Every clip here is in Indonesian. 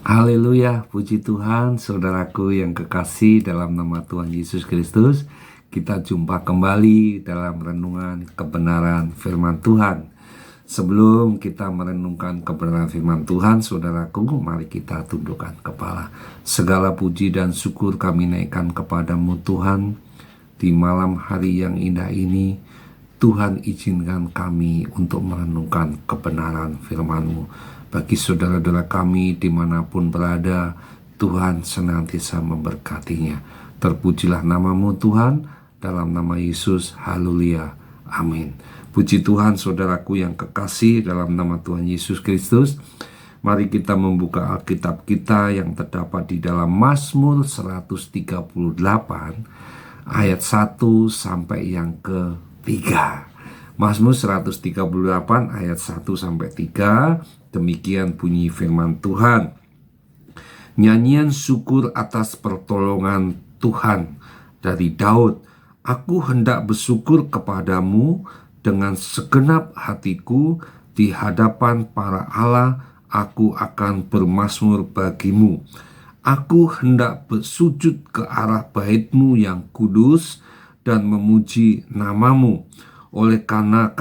Haleluya, puji Tuhan, saudaraku yang kekasih dalam nama Tuhan Yesus Kristus. Kita jumpa kembali dalam renungan kebenaran firman Tuhan. Sebelum kita merenungkan kebenaran firman Tuhan, saudaraku, mari kita tundukkan kepala. Segala puji dan syukur kami naikkan kepadamu Tuhan. Di malam hari yang indah ini, Tuhan izinkan kami untuk merenungkan kebenaran firman-Mu. Bagi saudara-saudara kami dimanapun berada, Tuhan senantiasa memberkatinya. Terpujilah nama-Mu Tuhan, dalam nama Yesus, haleluya, amin. Puji Tuhan, saudaraku yang kekasih dalam nama Tuhan Yesus Kristus. Mari kita membuka Alkitab kita yang terdapat di dalam Mazmur 138 ayat 1 sampai yang ke-3. Mazmur 138 ayat 1 sampai 3. Demikian bunyi firman Tuhan. Nyanyian syukur atas pertolongan Tuhan dari Daud. Aku hendak bersyukur kepadamu dengan segenap hatiku, di hadapan para Allah aku akan bermazmur bagimu. Aku hendak bersujud ke arah bait-Mu yang kudus dan memuji nama-Mu. Oleh karena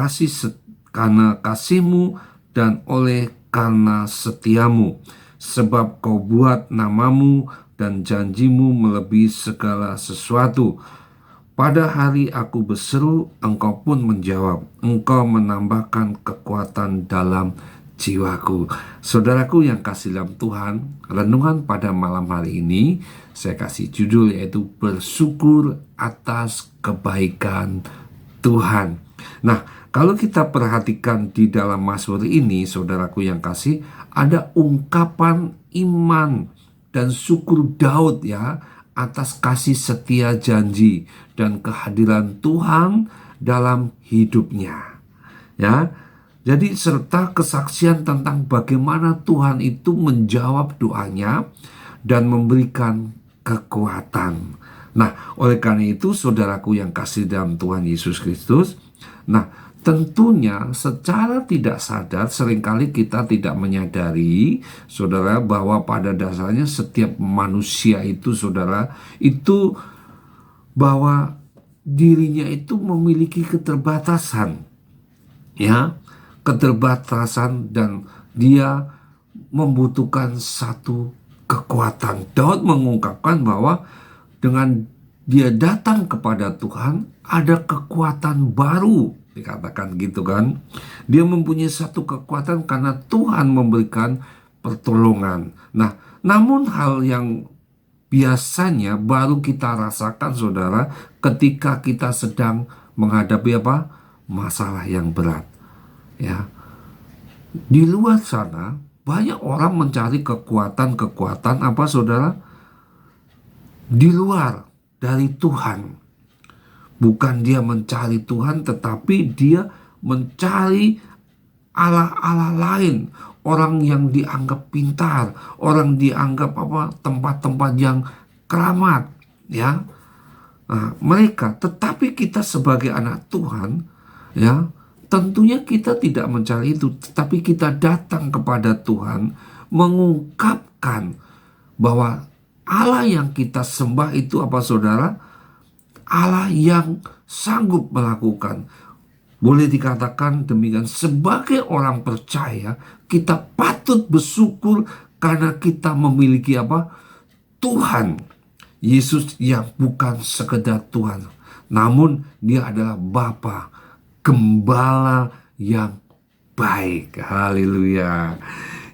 kasih-Mu dan oleh karena setiamu, sebab Kau buat nama-Mu dan janji-Mu melebihi segala sesuatu. Pada hari aku berseru, Engkau pun menjawab. Engkau menambahkan kekuatan dalam jiwaku. Saudaraku yang kasih dalam Tuhan, renungan pada malam hari ini saya kasih judul yaitu bersyukur atas kebaikan Tuhan. Nah, kalau kita perhatikan di dalam Mazmur ini, saudaraku yang kasih, ada ungkapan iman dan syukur Daud ya atas kasih setia janji dan kehadiran Tuhan dalam hidupnya. Ya. Jadi serta kesaksian tentang bagaimana Tuhan itu menjawab doanya dan memberikan kekuatan. Nah, oleh karena itu saudaraku yang kasih dalam Tuhan Yesus Kristus, tentunya secara tidak sadar seringkali kita tidak menyadari, saudara, bahwa pada dasarnya setiap manusia itu, saudara, itu bahwa dirinya itu memiliki keterbatasan, ya, keterbatasan, dan dia membutuhkan satu kekuatan. Daud mengungkapkan bahwa dengan dia datang kepada Tuhan, ada kekuatan baru, dikatakan gitu kan. Dia mempunyai satu kekuatan karena Tuhan memberikan pertolongan. Nah, namun hal yang biasanya baru kita rasakan, saudara, ketika kita sedang menghadapi masalah yang berat. Ya, di luar sana banyak orang mencari kekuatan-kekuatan saudara, di luar dari Tuhan. Bukan dia mencari Tuhan, tetapi dia mencari Allah-Allah lain, orang yang dianggap pintar, orang dianggap tempat-tempat yang keramat, ya. Nah, mereka, tetapi kita sebagai anak Tuhan, ya, tentunya kita tidak mencari itu, tetapi kita datang kepada Tuhan mengungkapkan bahwa Allah yang kita sembah itu saudara? Allah yang sanggup melakukan. Boleh dikatakan demikian, sebagai orang percaya kita patut bersyukur karena kita memiliki Tuhan Yesus yang bukan sekedar Tuhan, namun dia adalah Bapa, Gembala yang baik. Haleluya.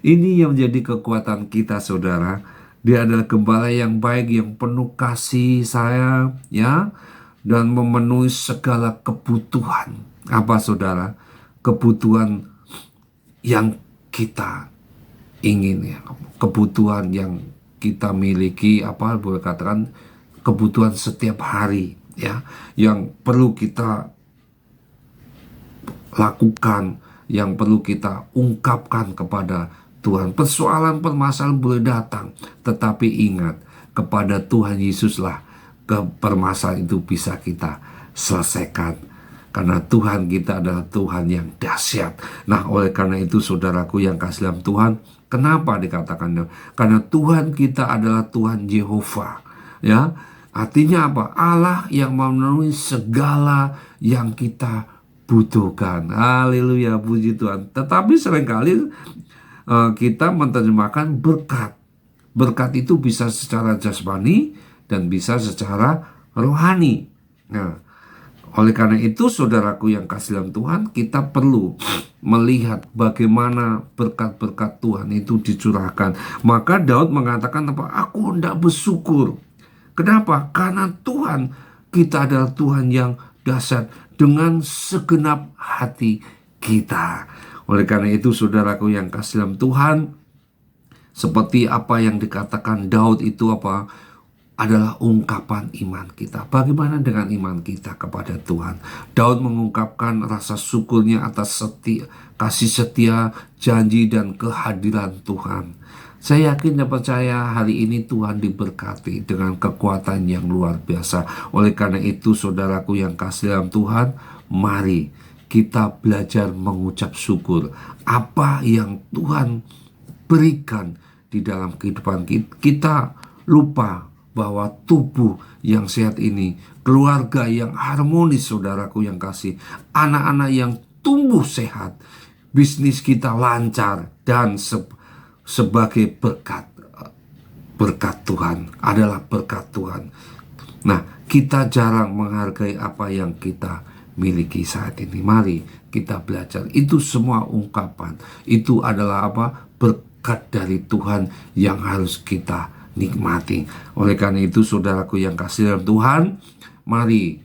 Ini yang menjadi kekuatan kita, saudara. Dia adalah Gembala yang baik, yang penuh kasih sayang, ya, dan memenuhi segala kebutuhan. Saudara? Kebutuhan yang kita ingin, ya. Kebutuhan yang kita miliki, boleh katakan kebutuhan setiap hari, ya, yang perlu kita lakukan, yang perlu kita ungkapkan kepada Tuhan. Persoalan permasalahan boleh datang, tetapi ingat, kepada Tuhan Yesuslah permasalahan itu bisa kita selesaikan Karena Tuhan kita adalah Tuhan yang dahsyat. Nah, oleh karena itu saudaraku yang kasih dalam Tuhan, kenapa dikatakan? Karena Tuhan kita adalah Tuhan Yehova. Ya, artinya apa? Allah yang memenuhi segala yang kita butuhkan. Haleluya, puji Tuhan. Tetapi seringkali kita menerjemahkan berkat. Berkat itu bisa secara jasmani dan bisa secara rohani. Nah, oleh karena itu saudaraku yang kasih dalam Tuhan, kita perlu melihat bagaimana berkat-berkat Tuhan itu dicurahkan. Maka Daud mengatakan apa? Aku hendak bersyukur. Kenapa? Karena Tuhan kita adalah Tuhan yang dahsyat dengan segenap hati kita. Oleh karena itu saudaraku yang kasih dalam Tuhan, seperti apa yang dikatakan Daud itu apa? Adalah ungkapan iman kita. Bagaimana dengan iman kita kepada Tuhan? Daud mengungkapkan rasa syukurnya atas kasih setia, janji dan kehadiran Tuhan. Saya yakin dan percaya hari ini Tuhan diberkati dengan kekuatan yang luar biasa. Oleh karena itu saudaraku yang kasih dalam Tuhan, mari kita belajar mengucap syukur apa yang Tuhan berikan di dalam kehidupan kita. Kita lupa bahwa tubuh yang sehat ini, keluarga yang harmonis saudaraku yang kasih, anak-anak yang tumbuh sehat, bisnis kita lancar, dan sebagai berkat Tuhan, adalah berkat Tuhan. Nah, kita jarang menghargai apa yang kita miliki saat ini. Mari kita belajar. Itu semua ungkapan. Itu adalah apa? Berkat dari Tuhan yang harus kita nikmati. Oleh karena itu saudaraku yang kasih dalam Tuhan, mari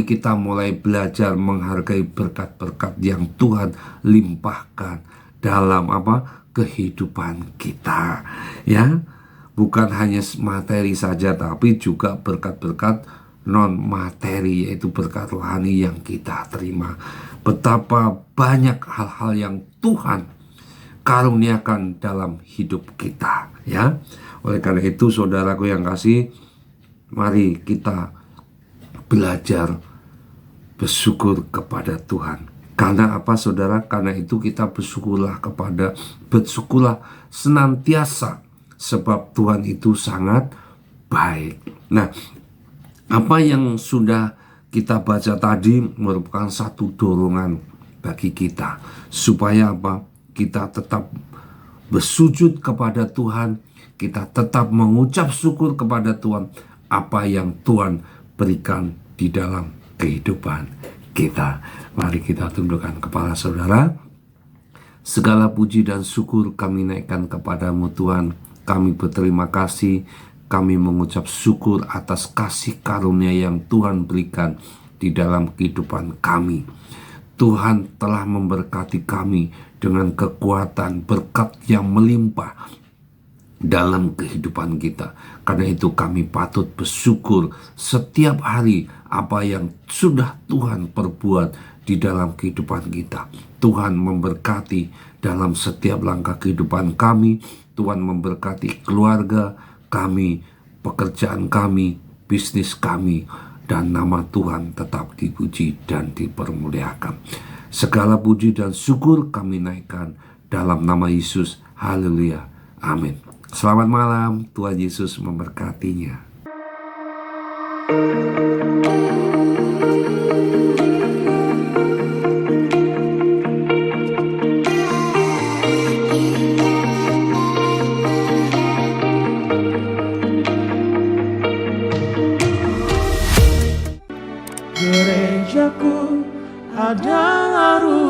kita mulai belajar menghargai berkat-berkat yang Tuhan limpahkan dalam kehidupan kita, ya. Bukan hanya materi saja, tapi juga berkat-berkat non materi, yaitu berkat rohani yang kita terima. Betapa banyak hal-hal yang Tuhan karuniakan dalam hidup kita, ya. Oleh karena itu saudaraku yang kasih, mari kita belajar bersyukur kepada Tuhan. Karena apa saudara? Karena itu kita bersyukurlah senantiasa, sebab Tuhan itu sangat baik. Nah, apa yang sudah kita baca tadi merupakan satu dorongan bagi kita supaya apa? Kita tetap bersujud kepada Tuhan, kita tetap mengucap syukur kepada Tuhan apa yang Tuhan berikan di dalam kehidupan kita. Mari kita tundukkan kepala saudara. Segala puji dan syukur kami naikkan kepadamu Tuhan. Kami berterima kasih, kami mengucap syukur atas kasih karunia yang Tuhan berikan di dalam kehidupan kami. Tuhan telah memberkati kami dengan kekuatan berkat yang melimpah dalam kehidupan kita. Karena itu kami patut bersyukur setiap hari apa yang sudah Tuhan perbuat di dalam kehidupan kita. Tuhan memberkati dalam setiap langkah kehidupan kami. Tuhan memberkati keluarga kami, pekerjaan kami, bisnis kami, dan nama Tuhan tetap dipuji dan dipermuliakan. Segala puji dan syukur kami naikkan dalam nama Yesus. Haleluya. Amin. Selamat malam, Tuhan Yesus memberkatinya. Gerejaku adalah rumah